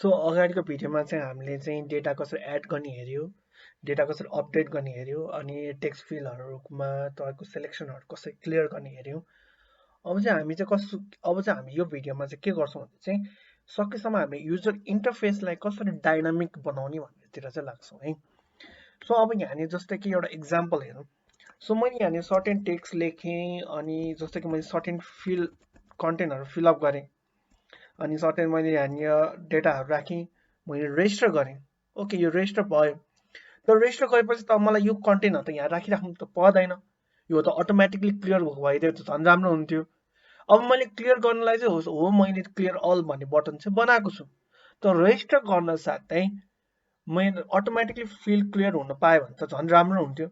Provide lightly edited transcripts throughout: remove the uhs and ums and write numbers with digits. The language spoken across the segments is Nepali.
सो अगाडिको भिडियोमा चाहिँ हामीले चाहिँ डेटा कसरी एड गर्ने हेऱ्यो, डेटा कसरी अपडेट गर्ने हेऱ्यो, अनि टेक्स्ट फिल्डहरूमा तपाईँको सेलेक्सनहरू कसरी क्लियर गर्ने हेऱ्यो। अब चाहिँ हामी यो भिडियोमा चाहिँ के गर्छौँ भने चाहिँ सकेसम्म हामीले युजर इन्टरफेसलाई कसरी डाइनामिक बनाउने भन्नेतिर चाहिँ लाग्छौँ है। सो अब यहाँनिर जस्तै कि एउटा इक्जाम्पल हेरौँ। सो मैले यहाँनिर सर्टेन टेक्स्ट लेखेँ, अनि जस्तै कि मैले सर्टेन कन्टेन्टहरू फिलअप गरेँ, अनि सर्टेन मैले यहाँनिर डेटाहरू राखेँ, मैले रेजिस्टर गरेँ। ओके, यो रेजिस्टर भयो। तर रेजिस्टर गरेपछि त मलाई यो कन्टेन्टहरू त यहाँ राखिराख्नु त पर्दैन, यो त अटोमेटिकली क्लियर भइदियो त झन् राम्रो हुन्थ्यो। अब मैले क्लियर गर्नलाई चाहिँ हो मैले क्लियर अल भन्ने बटन चाहिँ बनाएको छु, तर रेजिस्टर गर्न साथै मैले अटोमेटिकली फिल्ड क्लियर हुन पाएँ भने त झन् राम्रो हुन्थ्यो।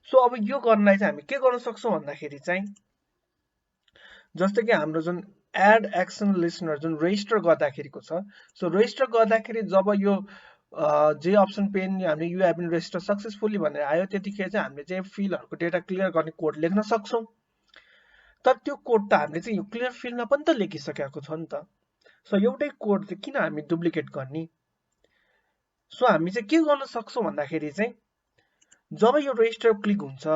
सो अब यो गर्नलाई चाहिँ हामी के गर्न सक्छौँ भन्दाखेरि चाहिँ जस्तै कि हाम्रो जुन एड एक्सन लिस्नर जुन रेजिस्टर गर्दाखेरिको छ, सो रेजिस्टर गर्दाखेरि जब यो जे अप्सन पेन हामीले you have been register successfully भनेर आयो, त्यतिखेर चाहिँ हामीले चाहिँ फिल्डहरूको डेटा क्लियर गर्ने कोड लेख्न सक्छौँ। तर त्यो कोड त हामीले चाहिँ यो क्लियर फिल्डमा पनि त लेखिसकेको छ नि त। सो एउटै कोड चाहिँ किन हामी डुप्लिकेट गर्ने? सो हामी चाहिँ के गर्न सक्छौँ भन्दाखेरि चाहिँ जब यो रेजिस्टर क्लिक हुन्छ,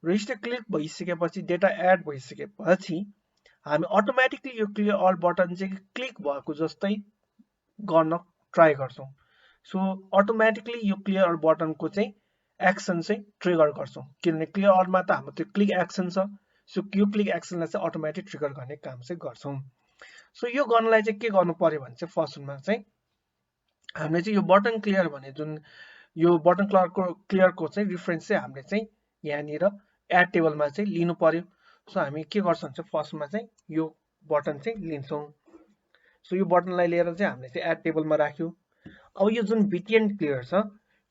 रेजिस्टर क्लिक भइसकेपछि डेटा एड भइसकेपछि हामी अटोमेटिकली यो क्लियर अल बटन चाहिँ क्लिक भएको जस्तै गर्न ट्राई गर्छौँ। सो अटोमेटिकली यो क्लियर अल बटनको चाहिँ एक्सन चाहिँ ट्रिगर गर्छौँ, किनभने क्लियर अलमा त हाम्रो त्यो क्लिक एक्सन छ। सो यो क्लिक एक्सनलाई चाहिँ अटोमेटिक ट्रिगर गर्ने काम चाहिँ गर्छौँ। सो यो गर्नलाई चाहिँ के गर्नु पर्यो भने चाहिँ फर्स्टमा चाहिँ हामीले चाहिँ यो बटन क्लियर भने जुन यो बटन क्लियरको चाहिँ रिफरेन्स चाहिँ हामीले चाहिँ यहाँनिर एड टेबलमा चाहिँ लिनु पर्यो। सो हामी के गर्छौँ चाहिँ फर्स्टमा चाहिँ यो बटन चाहिँ लिन्छौँ। सो यो बटनलाई लिएर चाहिँ हामीले चाहिँ एड टेबलमा राख्यो। अब यो जुन बिटिएन क्लियर छ,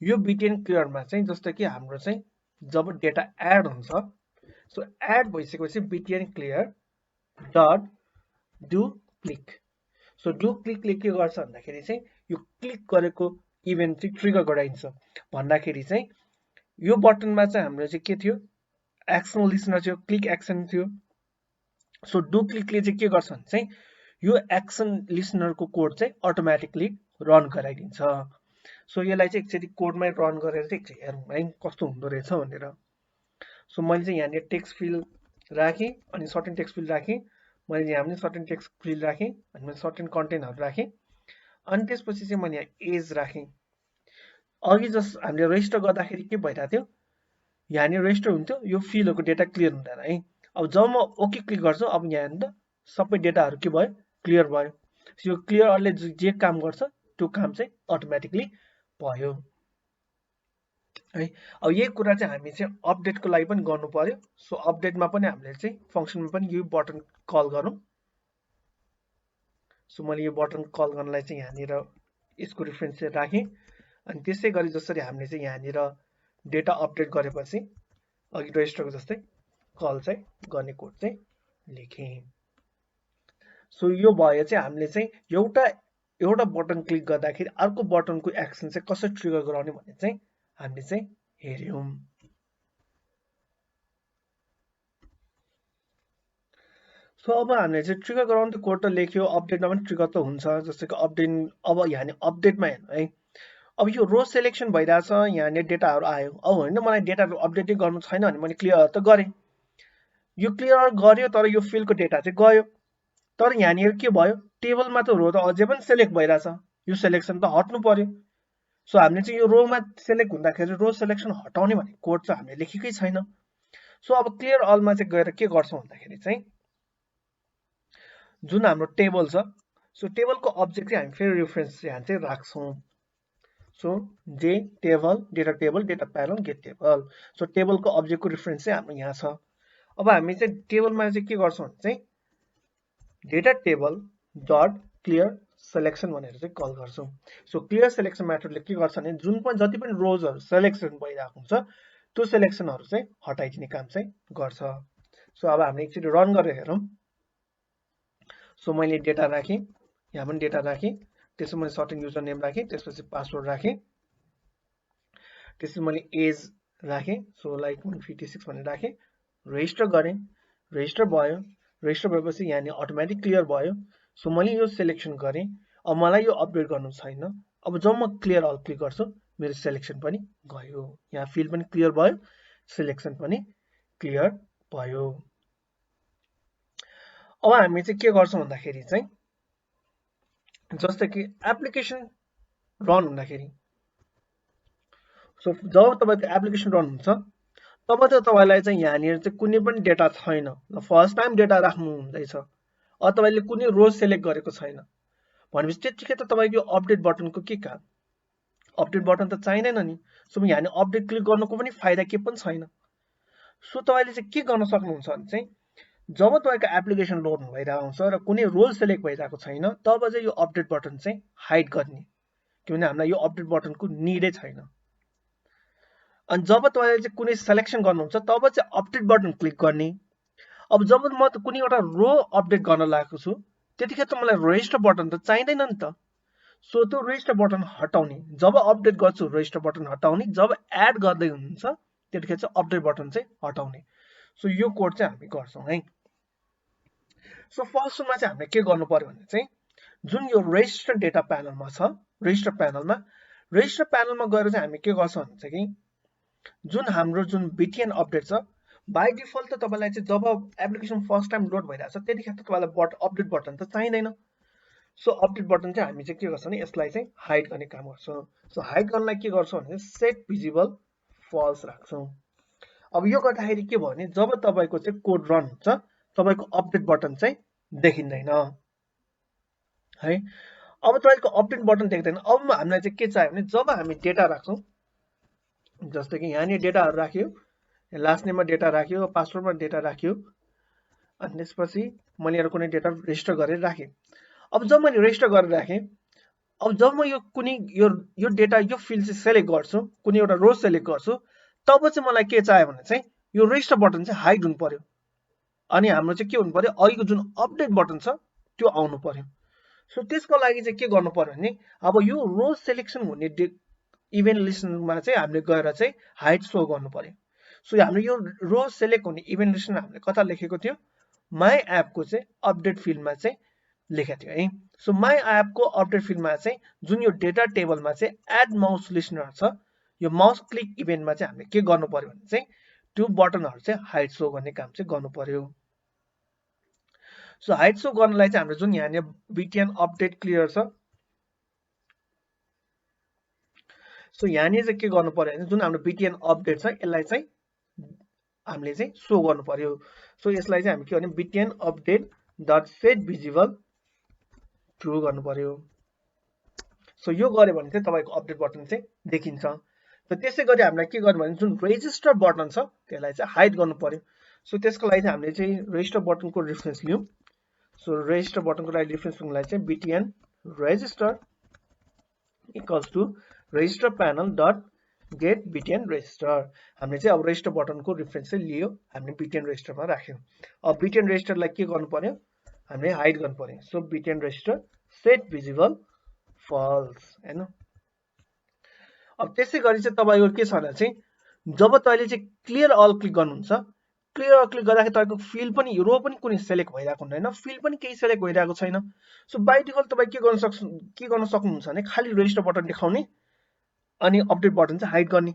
यो बिटिएन क्लियरमा चाहिँ जस्तो कि हाम्रो चाहिँ जब डेटा एड हुन्छ, सो एड भइसकेपछि BTN clear dot do click. So do क्लिकले के गर्छ भन्दाखेरि चाहिँ यो क्लिक गरेको इभेन्ट चाहिँ ट्रिगर गराइन्छ। भन्दाखेरि चाहिँ यो बटनमा चाहिँ हाम्रो चाहिँ के थियो, एक्सन लिस्नर थियो, क्लिक एक्सन थियो। सो डु क्लिकले चाहिँ के गर्छ भने चाहिँ यो एक्सन लिस्नरको कोड चाहिँ अटोमेटिकली रन गराइदिन्छ। सो यसलाई चाहिँ एकचोटि कोडमै रन गरेर चाहिँ एकचोटि हेरौँ है कस्तो हुँदो रहेछ भनेर। सो मैले चाहिँ यहाँनिर टेक्स्ट फिल्ड राखेँ, अनि सर्टेन टेक्स्ट फिल्ड राखेँ, मैले यहाँ पनि सर्टेन टेक्स्ट फिल्ड राखेँ, अनि मैले सर्टेन कन्टेन्टहरू राखेँ, अनि त्यसपछि चाहिँ मैले यहाँ एज राखेँ। अघि जस हामीले रेजिस्टर गर्दाखेरि के भइरहेको थियो, यहाँनिर रेजिस्टर हुन्थ्यो, यो फिल्डहरूको डेटा क्लियर हुँदैन है। अब जब म ओके क्लिक गर्छु, अब यहाँनिर सबै डेटाहरू के भयो, क्लियर भयो। यो क्लियरले जे काम गर्छ त्यो काम चाहिँ अटोमेटिकली भयो है। अब यही कुरा चाहिँ हामी चाहिँ अपडेटको लागि पनि गर्नु पर्यो। सो अपडेटमा पनि हामीले चाहिँ फङ्सनमा पनि यो बटन कल गरौँ। सो मैले यो बटन कल गर्नलाई चाहिँ यहाँनिर यसको रिफरेन्स चाहिँ राखेँ, अनि त्यसै गरी जसरी हामीले चाहिँ यहाँनिर डेटा अपडेट गरेपछि अघि रेजिस्टरको जस्तै कल चाहिँ गर्ने कोड चाहिँ लेखेँ। सो यो भयो चाहिँ हामीले चाहिँ एउटा बटन क्लिक गर्दाखेरि अर्को बटनको एक्सन चाहिँ कसरी ट्रिगर गराउने भन्ने चाहिँ हामीले चाहिँ हेऱ्यौँ। सो अब हामीले चाहिँ ट्रिगर गराउने त कोड त लेख्यो, अपडेटमा पनि ट्रिगर त हुन्छ। जस्तै कि अपडेट, अब यहाँ अपडेटमा हेर्नु है, अब यो रो सेलेक्सन भइरहेछ, यहाँनिर डेटाहरू आयो। अब होइन मलाई डेटाहरू अपडेटै गर्नु छैन भने मैले क्लियर त गरेँ, यो क्लियर गर्यो, तर यो फिल्डको डेटा चाहिँ गयो। तर यहाँनिर के भयो, टेबलमा त रो त अझै पनि सेलेक्ट भइरहेछ, यो सेलेक्सन त हट्नु पर्यो। सो हामीले चाहिँ यो रोमा सेलेक्ट हुँदाखेरि रो सेलेक्सन हटाउने भन्ने कोड चाहिँ हामीले लेखेकै छैन। सो अब क्लियर अलमा चाहिँ गएर के गर्छौँ भन्दाखेरि चाहिँ जुन हाम्रो टेबल छ, सो टेबलको अब्जेक्ट चाहिँ हामी फेरि रिफरेन्स यहाँ चाहिँ राख्छौँ। So J table, data panel, get table. So टेबलको अब्जेक्टको रिफरेन्स चाहिँ हाम्रो यहाँ छ। अब हामी चाहिँ टेबलमा चाहिँ के गर्छौँ भने चाहिँ data table dot clear selection भनेर चाहिँ कल गर्छौँ। सो क्लियर सेलेक्सन मेथडले के गर्छ भने जुन पनि जति पनि रोजहरू सेलेक्सन भइरहेको हुन्छ त्यो सेलेक्सनहरू चाहिँ हटाइदिने काम चाहिँ गर्छ। सो अब हामीले एकचोटि रन गरेर हेरौँ। सो मैले डेटा राखेँ, यहाँ पनि डेटा राखेँ, त्यसपछि मैले सर्टेन युजर नेम राखेँ, त्यसपछि पासवर्ड राखेँ, त्यसपछि मैले एज राखेँ, सो लाइक 156 भनेर राखेँ, रेजिस्टर गरेँ, रेजिस्टर भयो। रेजिस्टर भएपछि यहाँनिर अटोमेटिक क्लियर भयो। सो मैले यो सेलेक्सन गरेँ, अब मलाई यो अपडेट गर्नु छैन। अब जब म क्लियर अल क्लिक गर्छु मेरो सिलेक्सन पनि गयो, यहाँ फिल पनि क्लियर भयो, सिलेक्सन पनि क्लियर भयो। अब हामी चाहिँ के गर्छौँ भन्दाखेरि चाहिँ जस्तै कि एप्लिकेसन रन हुँदाखेरि, सो जब तपाईँको एप्लिकेसन रन हुन्छ तब चाहिँ तपाईँलाई चाहिँ यहाँनिर चाहिँ कुनै पनि डेटा छैन, फर्स्ट टाइम डेटा राख्नु हुँदैछ, तपाईँले कुनै रो सेलेक्ट गरेको छैन भनेपछि त्यतिकै त तपाईँको अपडेट बटनको के काम? अपडेट बटन त चाहिँदैन नि। सो यहाँ अपडेट क्लिक गर्नुको पनि फाइदा के पनि छैन। सो तपाईँले चाहिँ के गर्न सक्नुहुन्छ भने चाहिँ जब तपाईँको एप्लिकेसन लोड भइरहेको हुन्छ र कुनै रोल सेलेक्ट भइरहेको छैन तब चाहिँ यो अपडेट बटन चाहिँ हाइड गर्ने, किनभने हामीलाई यो अपडेट बटनको निडै छैन। अनि जब तपाईँले चाहिँ कुनै सेलेक्सन गर्नुहुन्छ तब चाहिँ अपडेट बटन क्लिक गर्ने। अब जब म त कुनै एउटा रो अपडेट गर्न लागेको छु त्यतिखेर त मलाई रेजिस्टर बटन त चाहिँदैन नि त। सो त्यो रेजिस्टर बटन हटाउने, जब अपडेट गर्छु रेजिस्टर बटन हटाउने, जब एड गर्दै हुनुहुन्छ त्यतिखेर चाहिँ अपडेट बटन चाहिँ हटाउने। सो यो कोड चाहिँ हामी गर्छौँ है। सो फर्स्ट सुरुमा चाहिँ हामीले के गर्नु पर्यो भने चाहिँ जुन यो रेजिस्टर डेटा प्यानलमा छ, रेजिस्टर प्यानलमा गएर चाहिँ हामी के गर्छौँ भने चाहिँ कि जुन हाम्रो जुन बिटिएन अपडेट छ बाई डिफल्ट त तपाईँलाई चाहिँ जब एप्लिकेसन फर्स्ट टाइम लोड भइरहेको छ त्यतिखेर त तपाईँलाई अपडेट बटन त चाहिँदैन। सो अपडेट बटन चाहिँ हामी चाहिँ के गर्छौँ भने यसलाई चाहिँ हाइड गर्ने काम गर्छौँ। सो हाइड गर्नलाई के गर्छौँ भने सेट भिजिबल फल्स राख्छौँ। अब यो गर्दाखेरि के भयो भने जब तपाईँको चाहिँ कोड रन हुन्छ तपाईँको अपडेट बटन चाहिँ देखिँदैन है। अब तपाईँको अपडेट बटन देख्दैन। अब हामीलाई चाहिँ के चाहियो भने जब हामी डेटा राख्छौँ, जस्तै कि यहाँनिर डेटाहरू राख्यो, लास्ट नेममा डेटा राख्यो, पासवर्डमा डेटा राख्यो, अनि त्यसपछि मैले एउटा कुनै डेटा रेजिस्टर गरेर राखेँ। अब जब मैले रेजिस्टर गरेर राखेँ, अब जब म यो कुनै यो डेटा यो फिल्ड चाहिँ सेलेक्ट गर्छु, कुनै एउटा रो सेलेक्ट गर्छु, तब चाहिँ मलाई के चाहियो भने चाहिँ यो रेजिस्टर बटन चाहिँ हाइड हुनु पर्यो अनि हाम्रो चाहिँ के हुनु पर्यो, अहिलेको जुन अपडेट बटन छ त्यो आउनु पर्यो। सो त्यसको लागि चाहिँ के गर्नु पर्यो भने अब यो रो सेलेक्सन हुने इभेन्ट लिस्टमा चाहिँ हामीले गएर चाहिँ हाइड सो गर्नु पर्यो। सो हाम्रो यो रो सेलेक्ट हुने इभेन्ट लिस्ट हामीले कता लेखेको थियो, माई एपको चाहिँ अपडेट फिल्डमा चाहिँ लेखेको थियो है। सो माई एपको अपडेट फिल्डमा चाहिँ जुन यो डेटा टेबलमा चाहिँ एड माउस लिस्नर छ, यो माउस क्लिक इभेन्टमा चाहिँ हामीले के गर्नु पर्यो भने चाहिँ त्यो बटनहरू चाहिँ हाइड सो गर्ने काम चाहिँ गर्नु पर्यो। सो हाइड सो गर्नलाई चाहिँ हाम्रो जुन यहाँनिर बिटिएन अपडेट क्लियर छ, सो यहाँनिर चाहिँ के गर्नु पर्यो भने जुन हाम्रो बिटिएन अपडेट छ यसलाई चाहिँ हामीले चाहिँ सो गर्नु पर्यो। सो यसलाई चाहिँ हामी के गर्ने, BTN update dot set visible true गर्नु पर्यो। सो यो गर्यो भने चाहिँ तपाईँको अपडेट बटन चाहिँ देखिन्छ। र त्यसै गरी हामीलाई के गर्नु भने जुन रेजिस्टर बटन छ त्यसलाई चाहिँ हाइड गर्नु पर्यो। सो त्यसको लागि चाहिँ हामीले चाहिँ रेजिस्टर बटनको रेफरेन्स लियौँ। सो रेजिस्टर बटनको लागि रेफरेन्सको लागि चाहिँ BTN register equals to register panel dot get BTN register. हामीले चाहिँ अब रेजिस्टर बटनको रेफरेन्स चाहिँ लियो, हामीले बिटिएन रेजिस्टरमा राख्यौँ। अब बिटिएन रेजिस्टरलाई के गर्नु पर्यो, हामीले हाइड गर्नु पर्यो। So BTN register set visible false हैन। अब त्यसै गरी चाहिँ तपाईँको के छ भने चाहिँ जब तपाईँले चाहिँ क्लियर अल क्लिक गर्नुहुन्छ, क्लियर अल क्लिक गर्दाखेरि तपाईँको फिल्ड पनि रो पनि कुनै सेलेक्ट भइरहेको हुँदैन, फिल्ड पनि केही सेलेक्ट भइरहेको छैन। सो बाई डिफल्ट तपाईँ के गर्न सक्नुहुन्छ भने खालि रेजिस्टर बटन देखाउने अनि अपडेट बटन चाहिँ हाइड गर्ने।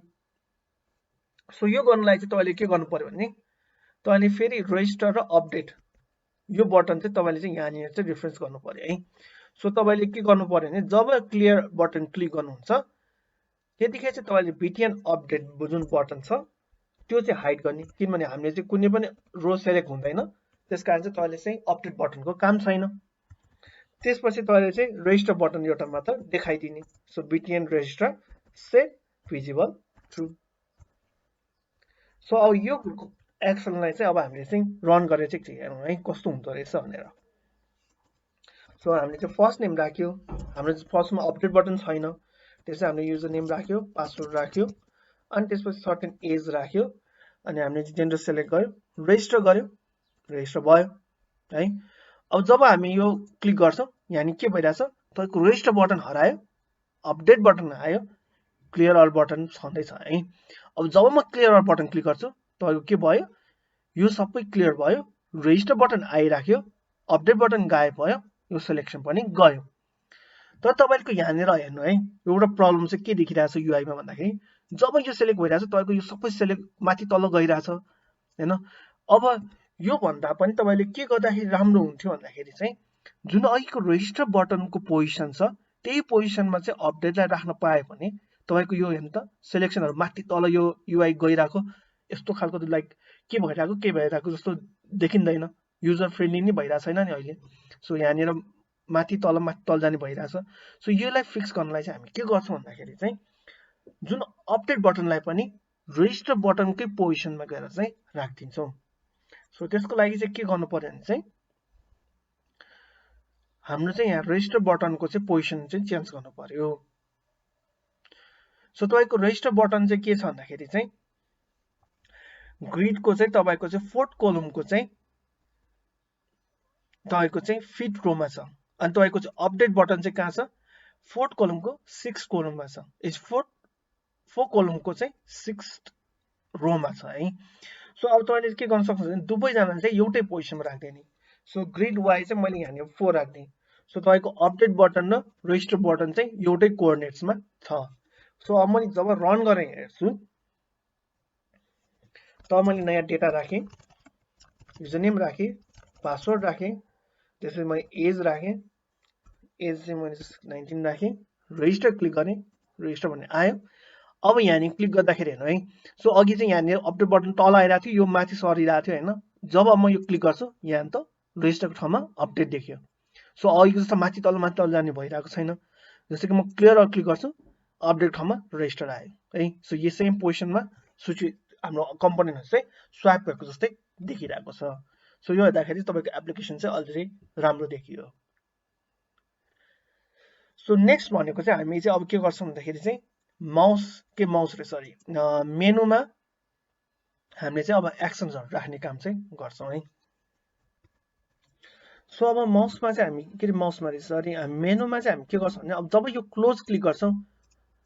सो यो गर्नलाई चाहिँ तपाईँले के गर्नु पर्यो भने तपाईँले फेरि रेजिस्टर र अपडेट यो बटन चाहिँ तपाईँले चाहिँ यहाँनिर चाहिँ रेफरेन्स गर्नु पर्यो है। सो तपाईँले के गर्नु पर्यो भने जब क्लियर बटन क्लिक गर्नुहुन्छ त्यतिखेर चाहिँ तपाईँले बिटिएन अपडेट जुन बटन छ त्यो चाहिँ हाइड गर्ने, किनभने हामीले चाहिँ कुनै पनि रो सेलेक्ट हुँदैन, त्यस कारण चाहिँ तपाईँले चाहिँ अपडेट बटनको काम छैन। त्यसपछि तपाईँले चाहिँ रेजिस्टर बटन एउटा मात्र देखाइदिने। So BTN register set visible true. So अब यो एक्सनलाई चाहिँ अब हामीले चाहिँ रन गरेर चाहिँ हेरौँ है कस्तो हुँदो रहेछ भनेर। सो हामीले चाहिँ फर्स्ट नेम राख्यो, हाम्रो फर्स्टमा अपडेट बटन छैन, त्यसै हामीले युजर नेम राख्यो, पासवर्ड राख्यो, अनि त्यसपछि सर्टेन एज राख्यो, अनि हामीले चाहिँ जेन्डर सेलेक्ट गर्यो, रेजिस्टर गर्यो, रेजिस्टर भयो है। अब जब हामी यो क्लिक गर्छौँ यहाँ के भइरहेछ, तपाईँको रेजिस्टर बटन हरायो, अपडेट बटन आयो, क्लियर अल बटन छँदैछ है। अब जब म क्लियर अल बटन क्लिक गर्छु तपाईँको के भयो, यो सबै क्लियर भयो, रेजिस्टर बटन आइराख्यो, अपडेट बटन गायब भयो, यो सिलेक्सन पनि गयो। तर तपाईको यहाँनिर हेर्नु है, एउटा प्रब्लम चाहिँ के देखिरहेछ युआईमा भन्दाखेरि जब यो सेलेक्ट भइरहेछ तपाईको यो सबै सेलेक्ट माथि तल गइरहेछ हैन। अब यो भन्दा पनि तपाईले के गर्दाखेरि राम्रो हुन्थ्यो भन्दाखेरि चाहिँ जुन अघिको रेजिस्टर बटनको पोजिसन छ त्यही पोजिसनमा चाहिँ अपडेटलाई राख्न पाए भने तपाईको यो हेर्नु त सेलेक्सनहरु माथि तल यो युआई गइरहेको यस्तो खालको लाइक के भइरहेको जस्तो देखिँदैन, युजर फ्रेन्डली नै भइरहेको छैन नि अहिले। सो यहाँनिर माथि तल जाने भइरहेछ। सो यसलाई फिक्स गर्नलाई चाहिँ हामी के गर्छौँ भन्दाखेरि चाहिँ जुन अपडेट बटनलाई पनि रेजिस्टर बटनकै पोजिसनमा गएर चाहिँ राखिदिन्छौँ। सो त्यसको लागि चाहिँ के गर्नु पर्यो भने चाहिँ हाम्रो चाहिँ यहाँ रेजिस्टर बटनको चाहिँ पोजिसन चाहिँ चेन्ज गर्नु पर्यो। सो तपाईको रेजिस्टर बटन चाहिँ के छ भन्दाखेरि चाहिँ ग्रिडको चाहिँ तपाईको चाहिँ फोर्थ कोलमको चाहिँ तपाईको चाहिँ फिफ्थ रोमा छ अनि तपाईको चाहिँ अपडेट बटन चाहिँ कहाँ छ फोर्थ कोलमको सिक्स्थ कोलममा छ। इज फोर कोलमको चाहिँ सिक्स्थ रोमा छ है। सो अब तपाईले के गर्न सक्नुहुन्छ भने दुवैजनाले चाहिँ एउटै पोजिसनमा राख्दिने। सो ग्रिड वाइ चाहिँ मैले यहाँ 4 राख्दिएँ। सो तपाईको अपडेट बटन र रेजिस्टर बटन चाहिँ एउटै कोअर्डिनेट्समा छ। सो अब मैले जब रन गरेर हेर्छु तब मैले नयाँ डेटा राखेँ, युजर नेम राखेँ, पासवर्ड राखेँ, त्यसपछि मैले एज राखेँ, एज चाहिँ मैले 19 राखेँ, रेजिस्टर क्लिक गरेँ, रेजिस्टर भन्ने आयो। अब यहाँनिर क्लिक गर्दाखेरि हेर्नु है, सो अघि चाहिँ यहाँनिर अपडेट बटन तल आइरहेको थियो, यो माथि सरिरहेको थियो हैन। जब म यो क्लिक गर्छु यहाँ त रेजिस्टरको ठाउँमा अपडेट देखियो। सो अघिको जस्तो माथि तल जाने भइरहेको छैन। जस्तै कि म क्लियर क्लिक गर्छु अपडेट ठाउँमा रेजिस्टर आयो है। सो यो सेम पोजिसनमा सूची हाम्रो कम्पोनेन्टहरु चाहिँ स्वाप भएको जस्तै देखिरहेको छ। सो यो हेर्दाखेरि तपाईको एप्लिकेसन चाहिँ अलरेडी राम्रो देखियो। सो नेक्स्ट भनेको चाहिँ हामी चाहिँ अब के गर्छौं भन्दाखेरि चाहिँ माउस रे सरी मेनुमा हामीले चाहिँ अब एक्सन्सहरु राख्ने काम चाहिँ गर्छौं है। सो अब माउसमा चाहिँ हामी के माउसमा रे सरी मेनुमा चाहिँ हामी के गर्छौं भने अब जब यो क्लोज क्लिक गर्छौं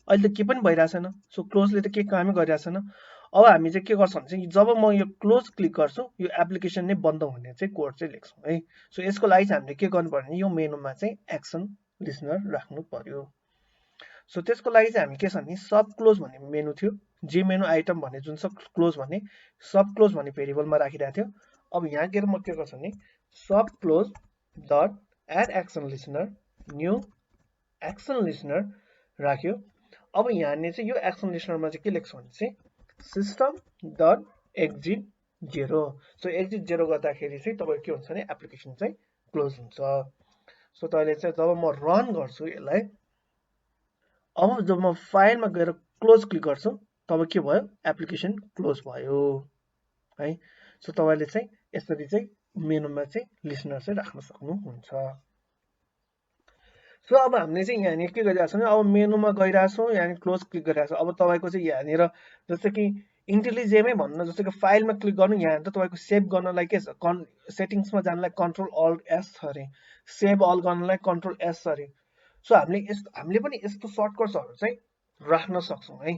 अहिले त के पनि भइरा छैन। सो क्लोजले त के कामै गरिरा छैन। अब हामी चाहिँ के गर्छौं भने चाहिँ जब म यो क्लोज क्लिक गर्छु यो एप्लिकेसन नै बन्द हुने चाहिँ कोड चाहिँ लेख्छौं है। सो यसको लागि चाहिँ हामीले के गर्नु पर्यो भने यो मेनुमा चाहिँ एक्सन लिसनर राख्नु पर्यो। सो त्यसको लागि चाहिँ हामी के छ भने सब क्लोज भन्ने मेनु थियो, जे मेनु आइटम भन्ने जुन छ क्लोज भन्ने सब क्लोज भन्ने भेरिएबलमा राखिरहेको थियो। अब यहाँ गएर म के गर्छु भने सब close dot add action listener new action listener राख्यो। अब यहाँनिर चाहिँ यो एक्सन लिसनरमा चाहिँ के लेख्छौं भने चाहिँ system dot exit 0। So exit 0 गर्दाखेरि चाहिँ तपाईको के हुन्छ भने एप्लिकेसन चाहिँ क्लोज हुन्छ। सो तपाईले चाहिँ जब म रन गर्छु यसलाई, अब जब म फाइलमा गएर क्लोज क्लिक गर्छु तब के भयो एप्लिकेसन क्लोज भयो है। सो तपाईले चाहिँ यसरी चाहिँ मेनुमा चाहिँ लिसनर चाहिँ राख्न सक्नुहुन्छ। सो अब हामीले चाहिँ यहाँनिर के गरिरहेको छ भने अब मेनुमा गइरहेछौँ, यहाँनिर क्लोज क्लिक गरिरहेछौँ। अब तपाईको चाहिँ यहाँनिर जस्तो कि इन्टेलिजेमै भन्नु, जस्तो कि फाइलमा क्लिक गर्नु, यहाँ त तपाईको सेभ गर्नलाई के छ सेटिङ्समा जानलाई कन्ट्रोल अल्ट एस छ अरे, सेभ अल गर्नलाई कन्ट्रोल एस छ अरे। सो हामीले पनि यस्तो सर्टकट्सहरु चाहिँ राख्न सक्छौं है।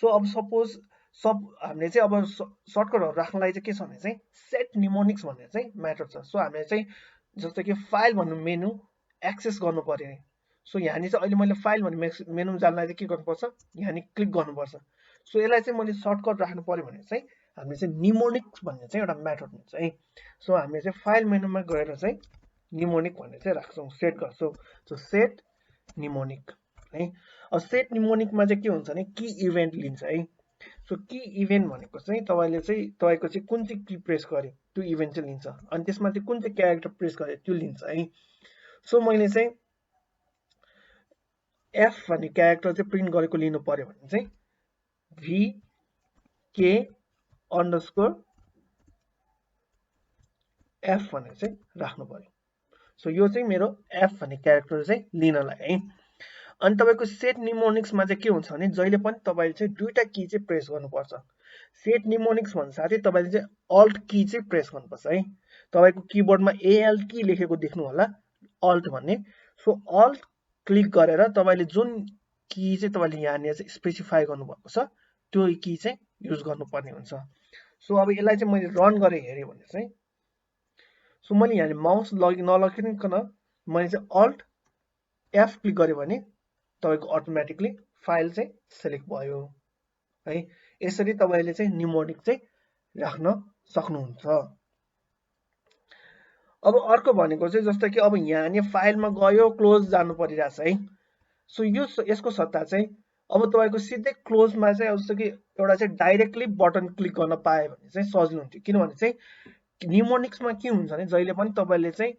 सो अब सपोज हामीले चाहिँ अब सर्टकटहरु राख्नलाई चाहिँ के छ भने चाहिँ सेट निमोनिक्स भन्ने चाहिँ म्याटर छ। सो हामीले चाहिँ जस्तो कि फाइल भन्नु मेनु एक्सेस गर्नु पर्यो। सो यहाँनिर चाहिँ अहिले मैले फाइल भन्ने मेनुमा जानलाई चाहिँ के गर्नुपर्छ यहाँनिर क्लिक गर्नुपर्छ। सो यसलाई चाहिँ मैले सर्टकट राख्नु पर्यो भने चाहिँ हामीले चाहिँ निमोनिक्स भन्ने चाहिँ एउटा मेथड हुन्छ है। सो हामीले चाहिँ फाइल मेनुमा गएर चाहिँ निमोनिक भन्ने चाहिँ राख्छौं, सेट गर्छौं। सो सेट निमोनिक है। अब सेट निमोनिकमा चाहिँ के हुन्छ भने की इभेन्ट लिन्छ है। सो की इभेन्ट भनेको चाहिँ तपाईले चाहिँ तपाईको चाहिँ कुन चाहिँ की प्रेस गर्यो त्यो इभेन्ट चाहिँ लिन्छ, अनि त्यसमा चाहिँ कुन चाहिँ क्यारेक्टर प्रेस गर्यो त्यो लिन्छ है। सो मैले चाहिँ एफ भन्ने क्यारेक्टर चाहिँ प्रिन्ट गरेको लिनु पर्यो भने चाहिँ VK underscore F भनेर चाहिँ राख्नु पर्यो। सो यो चाहिँ मेरो F भन्ने क्यारेक्टर चाहिँ लिनलाई है। अनि तपाईको सेट निमोनिक्समा चाहिँ के हुन्छ भने जहिले पनि तपाईले चाहिँ दुईटा की चाहिँ प्रेस गर्नुपर्छ। सेट निमोनिक्स भन्छ साथै तपाईले चाहिँ अल्ट की चाहिँ प्रेस गर्नुपर्छ है। तपाईको किबोर्डमा ALT लेखेको देख्नु होला अल्ट भन्ने। सो अल्ट क्लिक गरेर तपाईले जुन की चाहिँ तपाईले यहाँनिर चाहिँ स्पेसिफाई गर्नुभएको छ त्यो की चाहिँ युज गर्नुपर्ने हुन्छ। सो अब यसलाई चाहिँ मैले रन गरे हेरे भने चाहिँ सो मैले यहाँ माउस नलगिकन मैले चाहिँ अल्ट एफ क्लिक गर्यो भने तपाईको अटोमेटिकली फाइल चाहिँ सेलेक्ट भयो है। यसरी तपाईले चाहिँ निमोनिक चाहिँ राख्न सक्नुहुन्छ। अब अर्को भनेको चाहिँ जस्तो कि अब यहाँ फाइलमा गयो क्लोज जानु परिरहेछ है। सो यसको सट्टा चाहिँ अब तपाईको सिधै क्लोजमा चाहिँ जस्तो कि एउटा चाहिँ डाइरेक्टली बटन क्लिक गर्न पाए भने चाहिँ सजिलो हुन्थ्यो। किनभने चाहिँ निमोनिक्समा के हुन्छ भने जहिले पनि तपाईले चाहिँ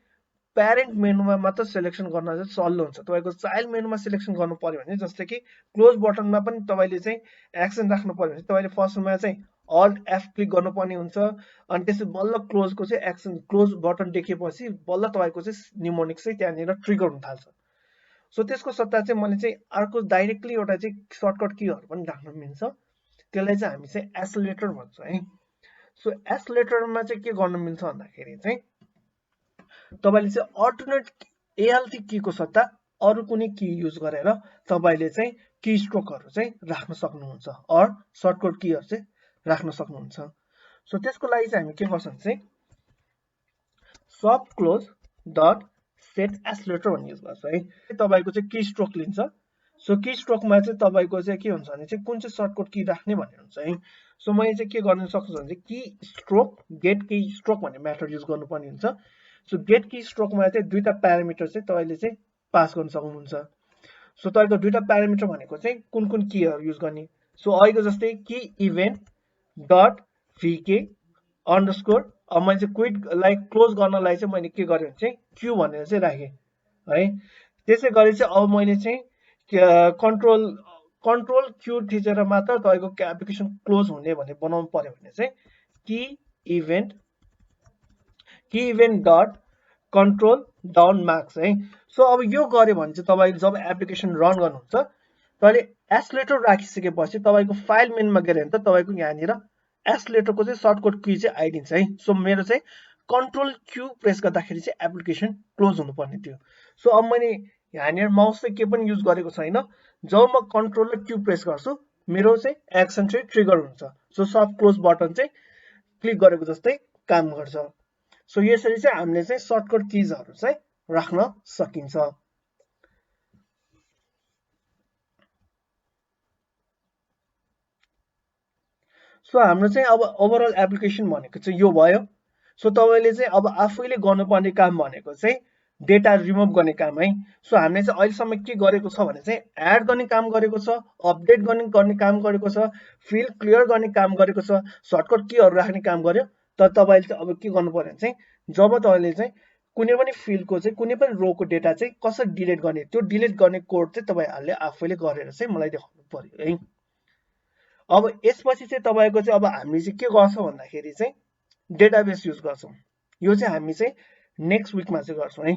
प्यारेन्ट मेनुमा मात्र सिलेक्सन गर्न चाहिँ सजिलो हुन्छ। तपाईको चाइल्ड मेनुमा सिलेक्सन गर्नु पर्यो भने जस्तै कि क्लोज बटनमा पनि तपाईले चाहिँ एक्सन राख्नु पर्यो भने तपाईले फर्स्टमा चाहिँ अल्ट एफ क्लिक गर्नुपर्ने हुन्छ। अनि त्यसपछि बल्ल क्लोजको चाहिँ एक्सन क्लोज बटन देखेपछि बल्ल तपाईको चाहिँ निमोनिक्स चाहिँ त्यहाँनिर ट्रिगर हुन थाल्छ। सो त्यसको सट्टा चाहिँ मैले चाहिँ अर्को डाइरेक्टली एउटा चाहिँ सर्टकट कीहरू पनि राख्न मिल्छ। त्यसलाई चाहिँ हामी चाहिँ एसोलेटर भन्छ है। सो एसोलेटरमा चाहिँ के गर्न मिल्छ भन्दाखेरि चाहिँ तपाईले चाहिँ अल्टरनेट एएलटी कीको सट्टा अरु कुनै की युज गरेर तपाईले चाहिँ की स्ट्रोकहरू चाहिँ राख्न सक्नुहुन्छ अर सर्टकट कीहरू चाहिँ राख्न सक्नुहुन्छ। सो त्यसको लागि चाहिँ हामी के गर्छौं चाहिँ सब क्लोज डट सेट एसोलेटर भन्ने युज गर्छ है। तपाईको चाहिँ की स्ट्रोक लिन्छ। सो की स्ट्रोकमा चाहिँ तपाईको चाहिँ के हुन्छ भने चाहिँ कुन चाहिँ सर्टकट की राख्ने भन्ने हुन्छ है। सो मैले चाहिँ के गर्न सक्छु भने चाहिँ की स्ट्रोक गेट की स्ट्रोक भन्ने मेथड युज गर्नुपर्ने हुन्छ। सो गेट की स्ट्रोकमा चाहिँ दुईटा प्यारामिटर चाहिँ तपाईले चाहिँ पास गर्न सक्नुहुन्छ। सो तपाईको दुईटा प्यारामिटर भनेको चाहिँ कुन कीहरू युज गर्ने। सो अहिले जस्तै की इभेन्ट डट भिके अंडरस्कोर अब मैले चाहिँ क्विट लाइक क्लोज गर्नलाई चाहिँ मैले के गरेँ भने चाहिँ क्यू भनेर चाहिँ राखेँ है। त्यसै गरी चाहिँ अब मैले चाहिँ कन्ट्रोल क्यू थिचेर मात्र तपाईको एप्लिकेसन क्लोज हुने भने बनाउनु पर्यो भने चाहिँ key event dot control down masks है। सो अब यो गर्यो भने चाहिँ तपाईले जब एप्लिकेसन रन गर्नुहुन्छ तपाईले एसोलेटर राखिसकेपछि तपाईको फाइल मेनुमा गएर भने त तपाईको यहाँनिर एसोलेटरको चाहिँ सर्टकट की चाहिँ आइदिन्छ है। सो मेरो चाहिँ कन्ट्रोल क्यू प्रेस गर्दाखेरि चाहिँ एप्लिकेसन क्लोज हुनुपर्ने थियो। सो अब मैले यहाँनिर माउस चाहिँ के पनि युज गरेको छैन। जब म कन्ट्रोल र क्यू प्रेस गर्छु मेरो चाहिँ एक्सन चाहिँ ट्रिगर हुन्छ। सो सफ्ट क्लोज बटन चाहिँ क्लिक गरेको जस्तै काम गर्छ। सो यसरी चाहिँ हामीले चाहिँ सर्टकट कीजहरू चाहिँ राख्न सकिन्छ। सो हाम्रो चाहिँ अब ओभरअल एप्लिकेसन भनेको चाहिँ यो भयो। सो तपाईले चाहिँ अब आफैले गर्नुपर्ने काम भनेको चाहिँ डेटा रिमुभ गर्ने काम है। सो हामीले चाहिँ अहिलेसम्म के गरेको छ भने चाहिँ एड गर्ने काम गरेको छ, अपडेट गर्ने काम गरेको छ, फिल्ड क्लियर गर्ने काम गरेको छ, सर्टकट कीहरू राख्ने काम गर्यो। तर तपाईले चाहिँ अब के गर्नु पर्यो भने चाहिँ जब तपाईले चाहिँ कुनै पनि फिल्डको चाहिँ कुनै पनि रोको डेटा चाहिँ कसरी डिलिट गर्ने त्यो डिलिट गर्ने कोड चाहिँ तपाईहरुले आफैले गरेर चाहिँ मलाई देखाउनु पर्यो है। अब यसपछि चाहिँ तपाईको चाहिँ अब हामी चाहिँ के गर्छौं भन्दाखेरि चाहिँ डेटाबेस युज गर्छौं। यो चाहिँ हामी चाहिँ नेक्स्ट विकमा चाहिँ गर्छौं है।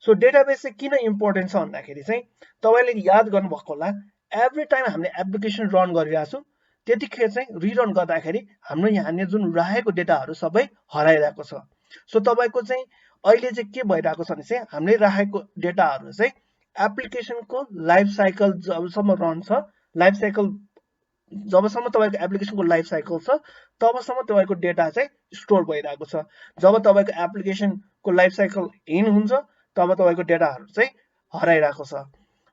सो डेटाबेस चाहिँ किन इम्पोर्टेन्ट छ भन्दाखेरि चाहिँ तपाईले याद गर्नु भएको होला एभ्री टाइम हामीले एप्लिकेसन रन गरिरहेको छौं त्यतिखेर चाहिँ रिरन गर्दाखेरि हाम्रो यहाँनिर जुन राखेको डेटाहरू सबै हराइरहेको छ। सो तपाईको चाहिँ अहिले चाहिँ के भइरहेको छ भने चाहिँ हामीले राखेको डेटाहरू चाहिँ एप्लिकेसनको लाइफ साइकल जबसम्म रन छ जबसम्म तपाईको एप्लिकेसनको लाइफ साइकल छ तबसम्म तपाईको डेटा चाहिँ स्टोर भइरहेको छ। जब तपाईको एप्लिकेसनको लाइफ साइकल एन्ड हुन्छ तब तपाईको डेटाहरू चाहिँ हराइरहेको छ।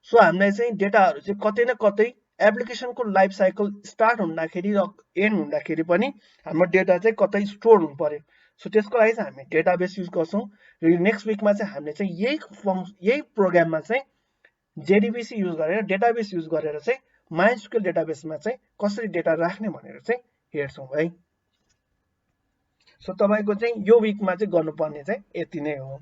सो हामीलाई चाहिँ डेटाहरू चाहिँ कतै न कतै एप्लिकेसनको लाइफ साइकल स्टार्ट हुँदाखेरि र एन्ड हुँदाखेरि पनि हाम्रो डेटा चाहिँ कतै स्टोर हुनु पर्यो। सो त्यसको लागि चाहिँ हामी डेटाबेस युज गर्छौं। र नेक्स्ट विकमा चाहिँ हामीले चाहिँ यही प्रोग्राममा चाहिँ जेडीबीसी युज गरेर डेटाबेस युज गरेर चाहिँ माइस्क्यूएल डेटाबेसमा चाहिँ कसरी डेटा राख्ने भनेर चाहिँ हेर्छौं है। सो तपाईको चाहिँ यो विकमा चाहिँ गर्नुपर्ने चाहिँ यति नै हो।